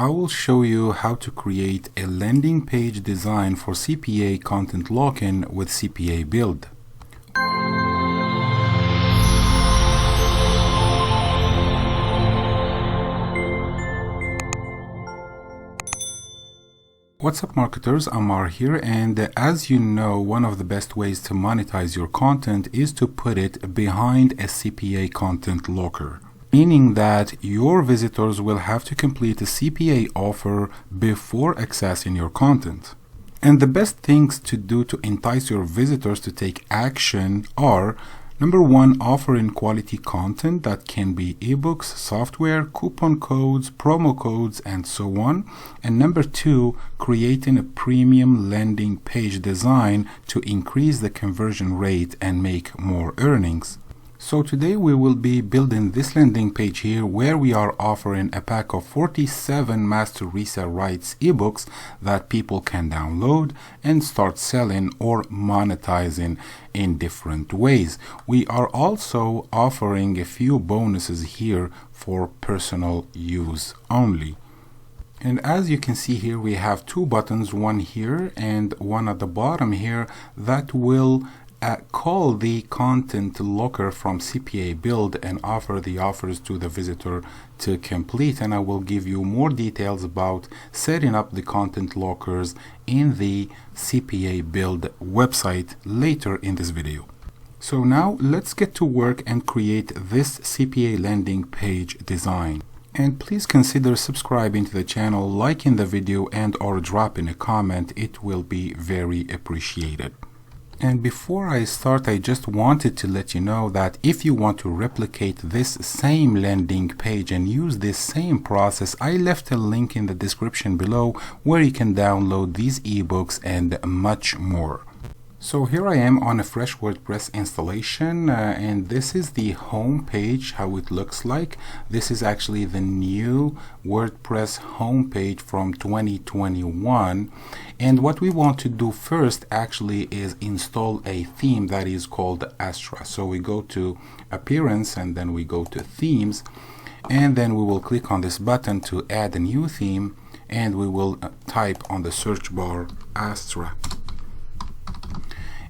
I will show you how to create a landing page design for CPA Content Locking with CPAbuild. What's up marketers, Amar here, and as you know, one of the best ways to monetize your content is to put it behind a CPA content locker, meaning that your visitors will have to complete a CPA offer before accessing your content. And the best things to do to entice your visitors to take action are: number one, offering quality content that can be ebooks, software, coupon codes, promo codes, and so on. And number two, creating a premium landing page design to increase the conversion rate and make more earnings. So today we will be building this landing page here, where we are offering a pack of 47 master resale rights ebooks that people can download and start selling or monetizing in different ways. We are also offering a few bonuses here for personal use only. And as you can see here, we have two buttons, one here and one at the bottom here, that will call the content locker from CPAbuild and offer the offers to the visitor to complete. And I will give you more details about setting up the content lockers in the CPAbuild website later in this video. So now let's get to work and create this CPA landing page design. And please consider subscribing to the channel, liking the video, and or dropping a comment. It will be very appreciated. And before I start, I just wanted to let you know that if you want to replicate this same landing page and use this same process, I left a link in the description below where you can download these ebooks and much more. So here I am on a fresh WordPress installation, and this is the home page, how it looks like. This is actually the new WordPress home page from 2021. And what we want to do first actually is install a theme that is called Astra. So we go to Appearance and then we go to Themes, and then we will click on this button to add a new theme, and we will type on the search bar Astra.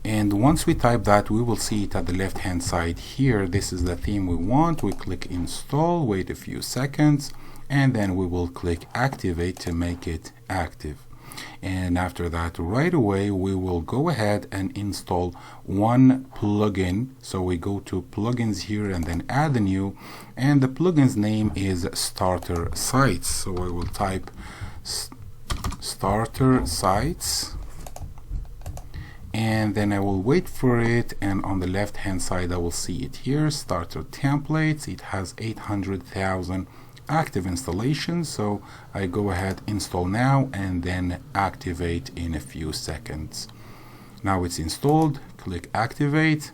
And once we type that, we will see it at the left hand side here. This is the theme we want. We click install, wait a few seconds, and then we will click activate to make it active. And after that, right away, we will go ahead and install one plugin. So we go to plugins here and then add a new, and the plugin's name is Starter Sites. So I will type Starter Sites, and then I will wait for it, and on the left hand side I will see it here, Starter Templates. It has 800,000 active installations, so I go ahead, install now, and then activate in a few seconds. Now it's installed, click activate,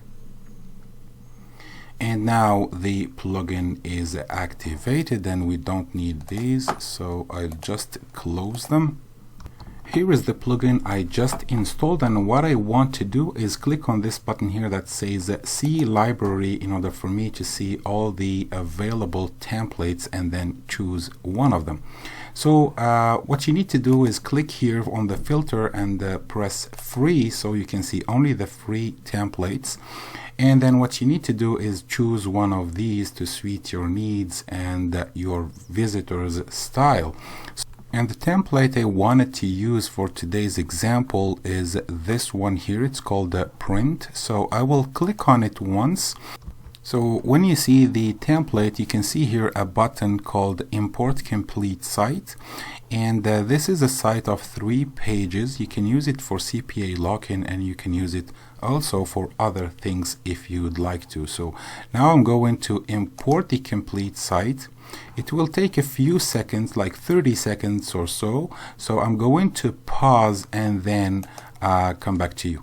and now the plugin is activated, and we don't need these, so I'll just close them. Here is the plugin I just installed, and what I want to do is click on this button here that says See Library in order for me to see all the available templates and then choose one of them. So what you need to do is click here on the filter and press free, so you can see only the free templates. And then what you need to do is choose one of these to suit your needs and your visitors' style. And the template I wanted to use for today's example is this one here. It's called Print. So I will click on it once. So when you see the template, you can see here a button called Import Complete Site. And this is a site of 3 pages. You can use it for CPA locking, and you can use it also for other things if you would like to. So now I'm going to import the complete site. It will take a few seconds, like 30 seconds or so. So I'm going to pause and then come back to you.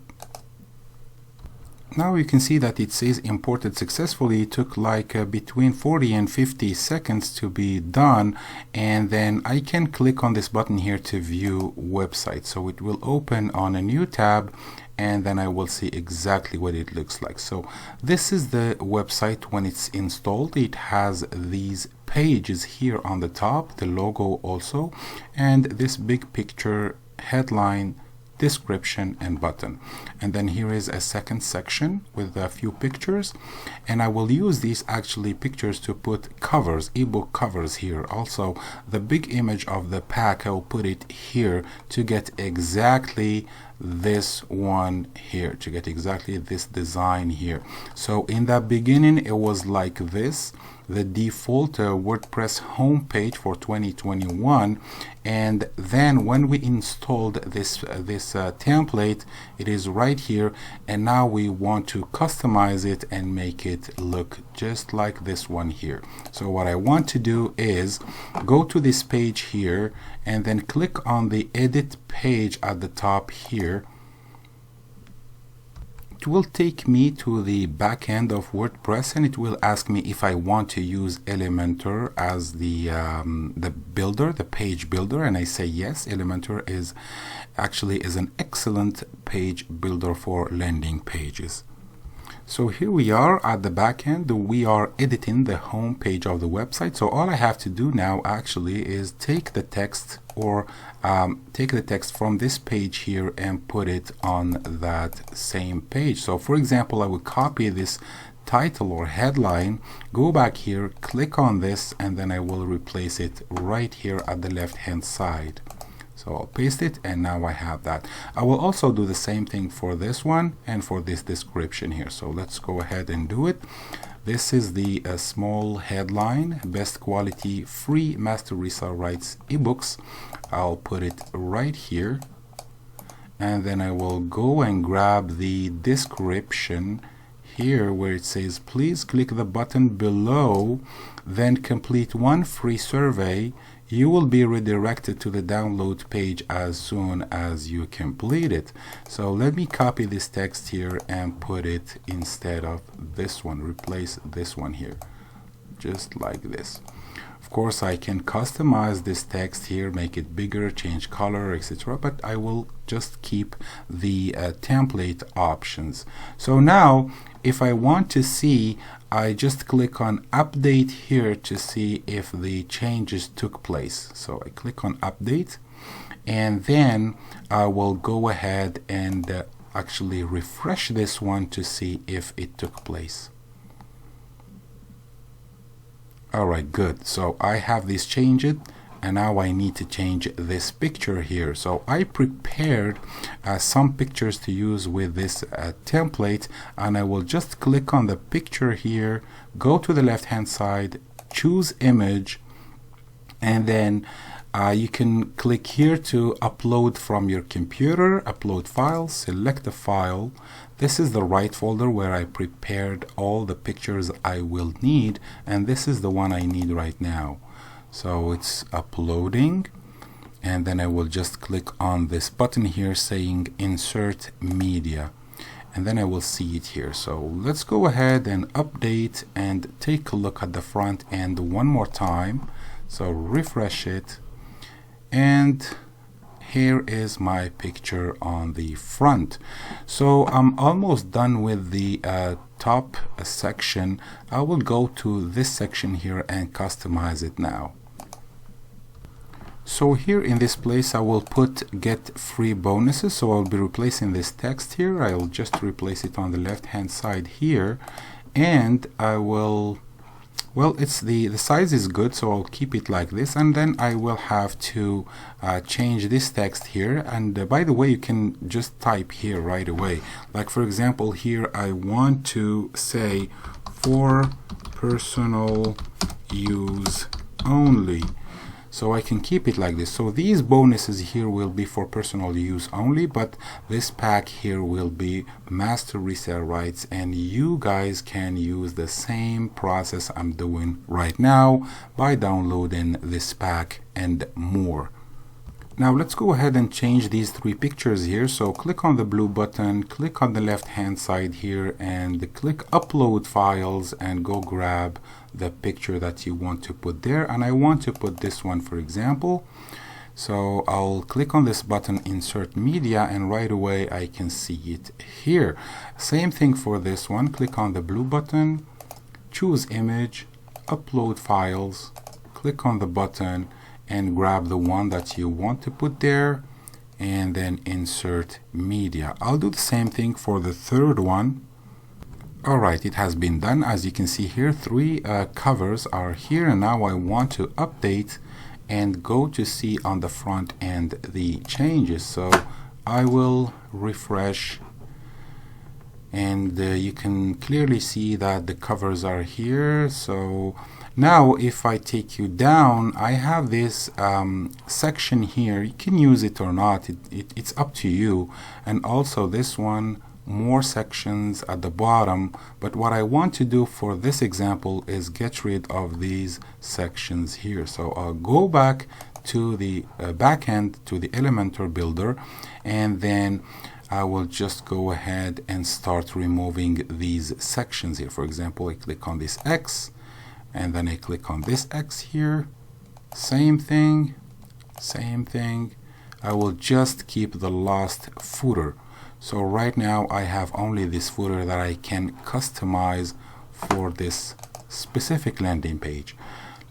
Now you can see that it says imported successfully. It took like between 40 and 50 seconds to be done, and then I can click on this button here to view website. So it will open on a new tab, and then I will see exactly what it looks like. So this is the website when it's installed. It has these page is here on the top, the logo also, and this big picture, headline, description, and button. And then here is a second section with a few pictures, and I will use these actually pictures to put covers, ebook covers here. Also the big image of the pack, I will put it here to get exactly this one here, to get exactly this design here. So in the beginning it was like this, the default WordPress homepage for 2021, and then when we installed this template, it is right here, and now we want to customize it and make it look just like this one here. So what I want to do is go to this page here and then click on the edit page at the top here. It will take me to the back end of WordPress, and it will ask me if I want to use Elementor as the builder, the page builder, and I say yes. Elementor is an excellent page builder for landing pages. So here we are at the back end. We are editing the home page of the website. So all I have to do now actually is take the text, or take the text from this page here and put it on that same page. So for example, I will copy this title or headline, go back here, click on this, and then I will replace it right here at the left hand side. So I'll paste it, and now I have that. I will also do the same thing for this one and for this description here. So let's go ahead and do it. This is the small headline, best quality free master resale rights ebooks. I'll put it right here, and then I will go and grab the description here where it says please click the button below, then complete one free survey. You will be redirected to the download page as soon as you complete it. So let me copy this text here and put it instead of this one, replace this one here, just like this. Of course, I can customize this text here, make it bigger, change color, etc., but I will just keep the template options. So now if I want to see, I just click on update here to see if the changes took place. So I click on update, and then I will go ahead and actually refresh this one to see if it took place. Alright, good. So I have this changed, and now I need to change this picture here. So I prepared some pictures to use with this template, and I will just click on the picture here, go to the left hand side, choose image, and then you can click here to upload from your computer, upload file, select the file. This is the right folder where I prepared all the pictures I will need, and this is the one I need right now. So it's uploading, and then I will just click on this button here saying insert media, and then I will see it here. So let's go ahead and update and take a look at the front end one more time. So refresh it, and here is my picture on the front. So I'm almost done with the top section. I will go to this section here and customize it now. So here in this place I will put get free bonuses. So I'll be replacing this text here. I'll just replace it on the left hand side here, and I will, well, it's the size is good, so I'll keep it like this, and then I will have to change this text here. And by the way, you can just type here right away. Like for example, here I want to say for personal use only. So I can keep it like this. So these bonuses here will be for personal use only, but this pack here will be master resale rights, and you guys can use the same process I'm doing right now by downloading this pack and more. Now let's go ahead and change these three pictures here. So click on the blue button, click on the left hand side here, and click upload files, and go grab the picture that you want to put there. And I want to put this one, for example. So I'll click on this button, insert media, and right away I can see it here. Same thing for this one. Click on the blue button, choose image, upload files, click on the button and grab the one that you want to put there, and then insert media. I'll do the same thing for the third one. Alright, it has been done. As you can see here, 3 covers are here, and now I want to update and go to see on the front end the changes. So I will refresh, and you can clearly see that the covers are here. So now if I take you down, I have this section here. You can use it or not, it's up to you. And also this one, more sections at the bottom. But what I want to do for this example is get rid of these sections here. So I'll go back to the backend, to the Elementor builder, and then I will just go ahead and start removing these sections here. For example, I click on this X, and then I click on this X here. Same thing, same thing. I will just keep the last footer. So right now I have only this footer that I can customize for this specific landing page.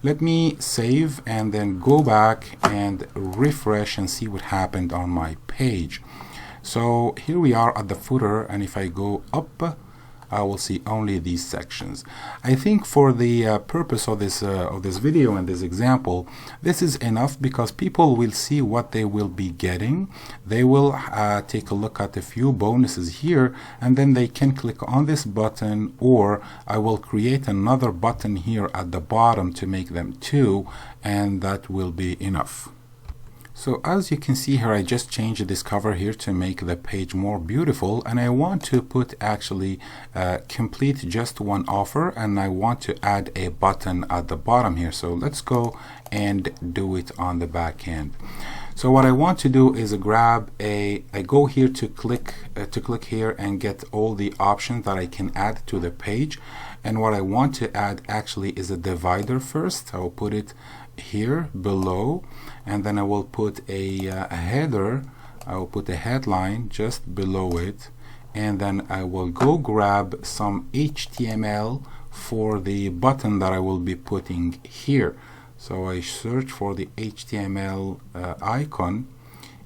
Let me save and then go back and refresh and see what happened on my page. So here we are at the footer, and if I go up, I will see only these sections. I think for the purpose of this video and this example, this is enough, because people will see what they will be getting. They will take a look at a few bonuses here, and then they can click on this button, or I will create another button here at the bottom to make them 2, and that will be enough. So as you can see here, I just changed this cover here to make the page more beautiful, and I want to put actually complete just one offer, and I want to add a button at the bottom here. So let's go and do it on the back end. So what I want to do is I go here to click here and get all the options that I can add to the page. And what I want to add actually is a divider first. I will put it here below, and then I will put a header. I will put a headline just below it, and then I will go grab some HTML for the button that I will be putting here. So I search for the HTML icon,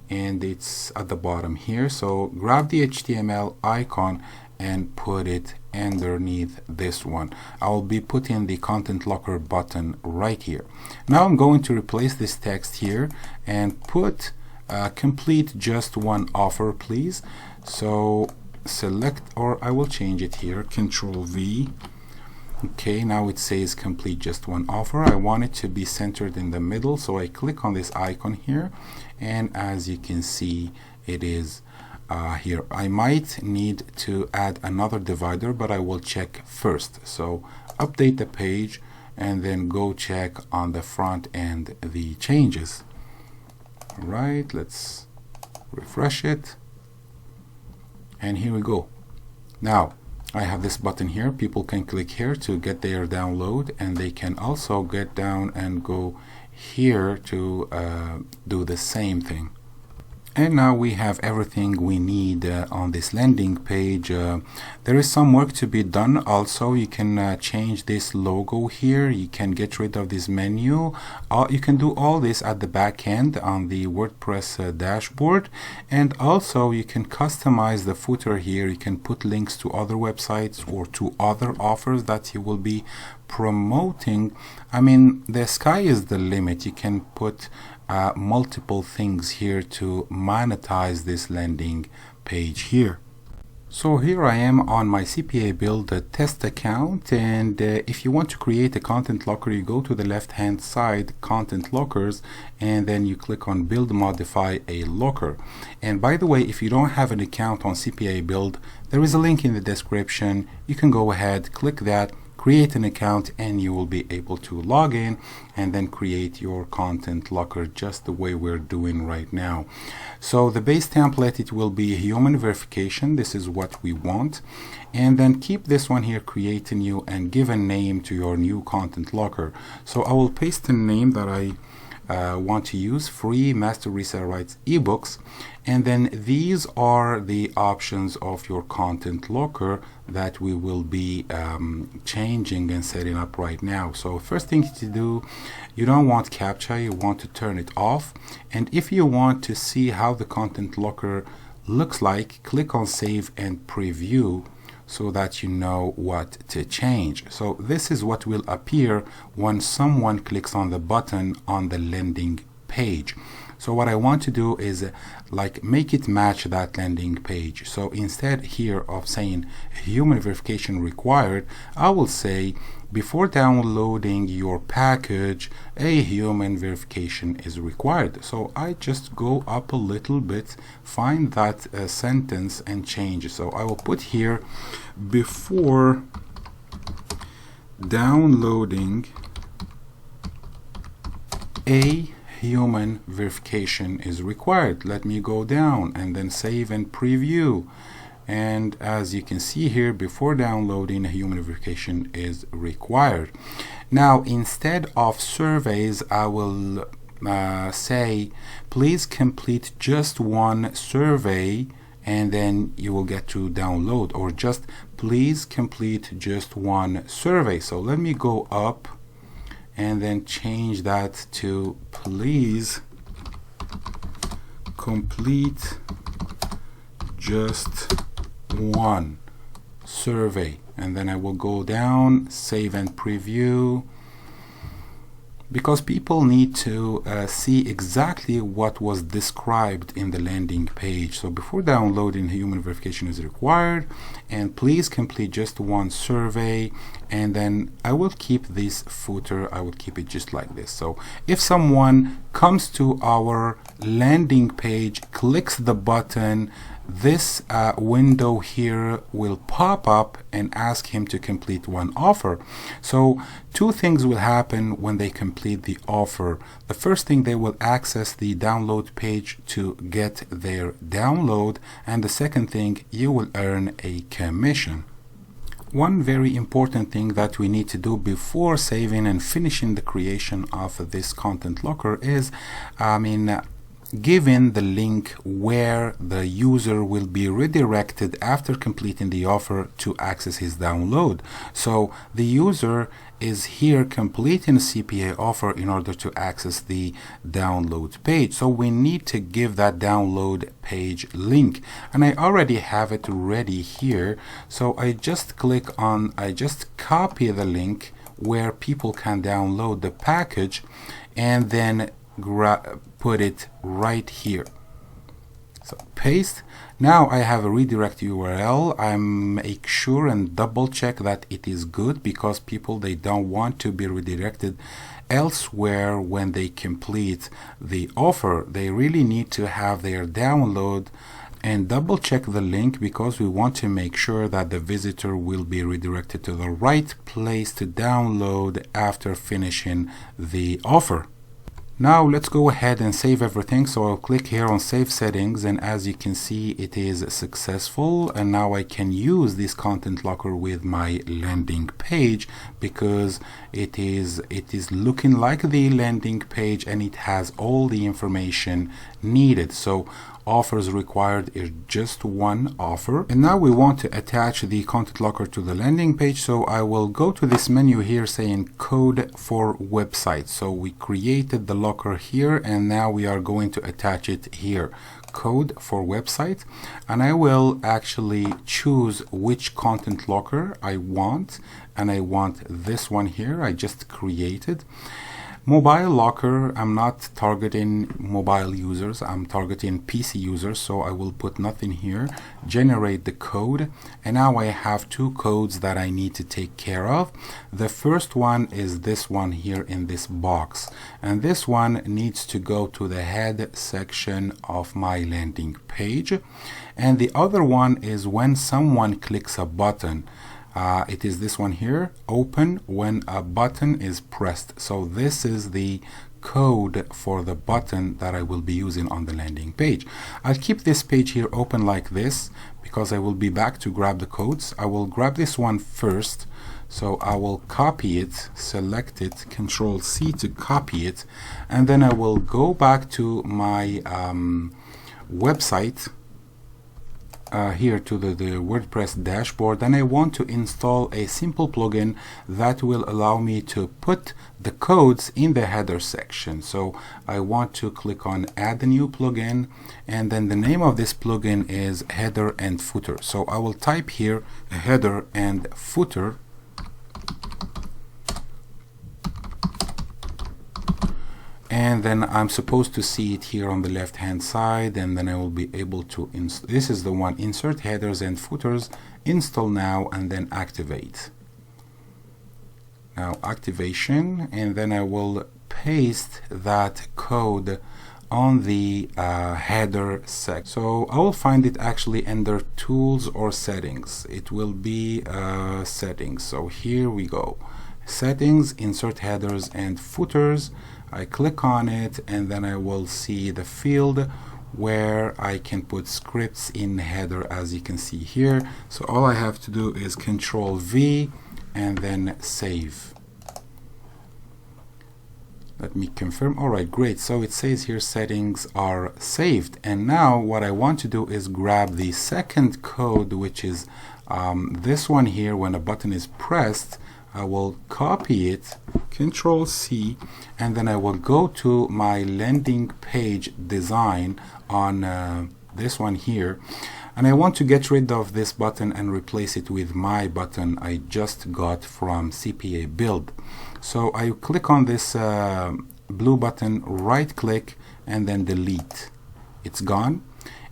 and it's at the bottom here. So grab the HTML icon and put it underneath this one. I'll be putting the Content Locker button right here. Now I'm going to replace this text here and put complete just one offer, please. So select, or I will change it here, Control V. Okay, now it says complete just one offer. I want it to be centered in the middle, so I click on this icon here, and as you can see, it is here. I might need to add another divider, but I will check first. So update the page and then go check on the front end the changes. All right, let's refresh it, and here we go. Now I have this button here. People can click here to get their download, and they can also get down and go here to do the same thing. And now we have everything we need on this landing page. There is some work to be done. Also, you can change this logo here. You can get rid of this menu. You can do all this at the back end on the WordPress dashboard. And also you can customize the footer here. You can put links to other websites or to other offers that you will be promoting. I mean, the sky is the limit. You can put multiple things here to monetize this landing page here. So here I am on my CPAbuild test account, and if you want to create a content locker, you go to the left hand side, content lockers, and then you click on build modify a locker. And by the way, if you don't have an account on CPAbuild, there is a link in the description. You can go ahead, click that, create an account, and you will be able to log in and then create your content locker just the way we're doing right now. So the base template, it will be human verification. This is what we want. And then keep this one here, create a new, and give a name to your new content locker. So I will paste the name that I want to use, free master resale rights ebooks, and then these are the options of your content locker that we will be changing and setting up right now. So first thing to do You don't want CAPTCHA, you want to turn it off. And if you want to see how the content locker looks like, click on save and preview so that you know what to change. So this is what will appear when someone clicks on the button on the landing page. So what I want to do is like make it match that landing page. So instead here of saying human verification required, I will say before downloading your package, a human verification is required. So I just go up a little bit, find that sentence and change. So I will put here before downloading a human verification is required. Let me go down and then save and preview. And as you can see here, before downloading, a human verification is required. Now, instead of surveys, I will say, please complete just one survey and then you will get to download, or just please complete just one survey. So let me go up and then change that to please complete just one survey, and then I will go down, save and preview, because people need to see exactly what was described in the landing page. So before downloading, human verification is required, and please complete just one survey. And then I will keep this footer, I will keep it just like this. So if someone comes to our landing page, clicks the button, this window here will pop up and ask him to complete one offer. So two things will happen when they complete the offer. The first thing, they will access the download page to get their download, and the second thing, you will earn a commission. One very important thing that we need to do before saving and finishing the creation of this content locker is, given the link where the user will be redirected after completing the offer to access his download. So the user is here completing a CPA offer in order to access the download page. So we need to give that download page link, and I already have it ready here. So I just copy the link where people can download the package, and then put it right here. So paste. Now I have a redirect URL. I make sure and double check that it is good, because people, they don't want to be redirected elsewhere when they complete the offer. They really need to have their download, and double check the link, because we want to make sure that the visitor will be redirected to the right place to download after finishing the offer. Now let's go ahead and save everything. So I'll click here on save settings, and as you can see, it is successful, and now I can use this content locker with my landing page, because it is looking like the landing page, and it has all the information needed. So offers required is just one offer. And now we want to attach the content locker to the landing page. So I will go to this menu here saying code for website. So we created the locker here, and now we are going to attach it here, code for website. And I will actually choose which content locker I want, and I want this one here I just created. Mobile locker, I'm not targeting mobile users, I'm targeting PC users, so I will put nothing here. Generate the code, and now I have two codes that I need to take care of. The first one is this one here in this box, and this one needs to go to the head section of my landing page. And the other one is when someone clicks a button. It is this one here, open when a button is pressed. So this is the code for the button that I will be using on the landing page. I'll keep this page here open like this, because I will be back to grab the codes. I will grab this one first. So I will copy it, select it, Control C to copy it, and then I will go back to my website. here to the WordPress dashboard, and I want to install a simple plugin that will allow me to put the codes in the header section. So I want to click on add a new plugin, and then the name of this plugin is header and footer. So I will type here header and footer, and then I'm supposed to see it here on the left hand side, and then I will be able to this is the one, insert headers and footers, install now, and then activate. Now activation, and then I will paste that code on the header section. So I will find it actually under tools or settings. It will be settings. So here we go, settings, insert headers and footers. I click on it, and then I will see the field where I can put scripts in header, as you can see here. So all I have to do is Control V and then save. Let me confirm. Alright, great. So it says here settings are saved, and now what I want to do is grab the second code, which is this one here. When a button is pressed, I will copy it, Control C, and then I will go to my landing page design on this one here, and I want to get rid of this button and replace it with my button I just got from CPAbuild. So I click on this blue button, right click, and then delete. It's gone,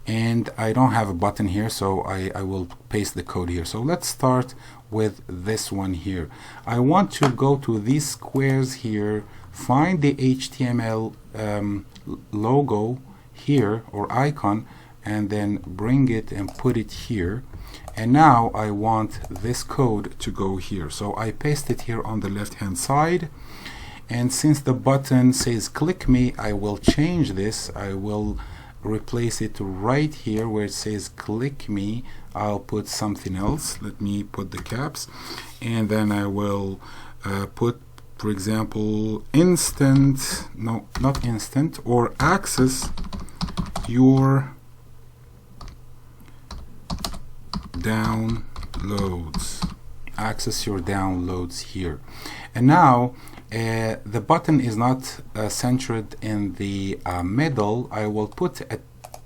and I don't have a button here, so I will paste the code here. So let's start with this one here. I want to go to these squares here, find the HTML logo here or icon, and then bring it and put it here. And now I want this code to go here. So I paste it here on the left hand side, and since the button says click me, I will change this. I will replace it right here where it says click me. I'll put something else. Let me put the caps, and then I will put, for example, instant, no, not instant, or access your downloads. Access your downloads here. And now the button is not centered in the middle. I will put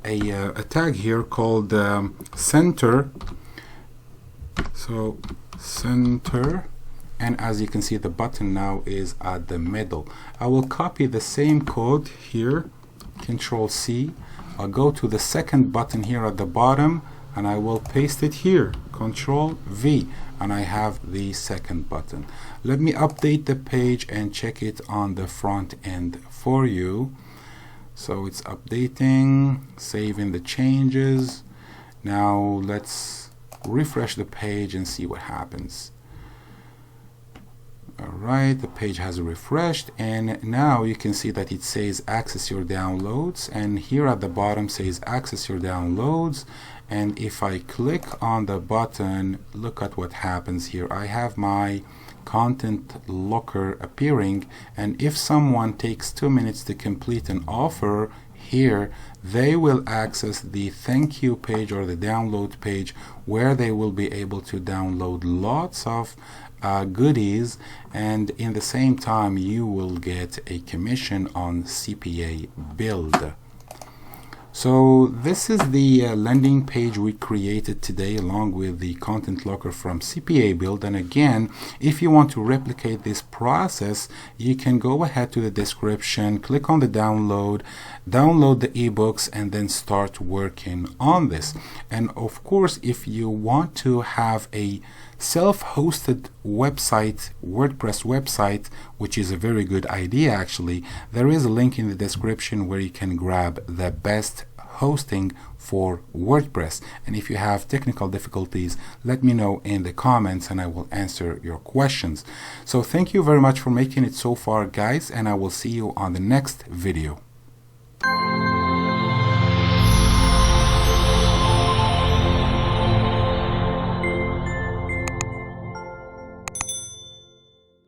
a tag here called center. So center, and as you can see, the button now is at the middle. I will copy the same code here, Control C. I'll go to the second button here at the bottom, and I will paste it here, Control V, and I have the second button. Let me update the page and check it on the front end for you. So it's updating, saving the changes. Now let's refresh the page and see what happens. Alright, the page has refreshed, and now you can see that it says access your downloads, and here at the bottom says access your downloads. And if I click on the button, look at what happens here. I have my content locker appearing, and if someone takes 2 minutes to complete an offer here, they will access the thank you page or the download page, where they will be able to download lots of goodies, and in the same time you will get a commission on CPAbuild. So this is the landing page we created today, along with the content locker from CPAbuild. And again, if you want to replicate this process, you can go ahead to the description, click on the download the ebooks, and then start working on this. And of course, if you want to have a self-hosted website, WordPress website, which is a very good idea actually, there is a link in the description where you can grab the best hosting for WordPress. And if you have technical difficulties, let me know in the comments and I will answer your questions. So thank you very much for making it so far, guys, and I will see you on the next video.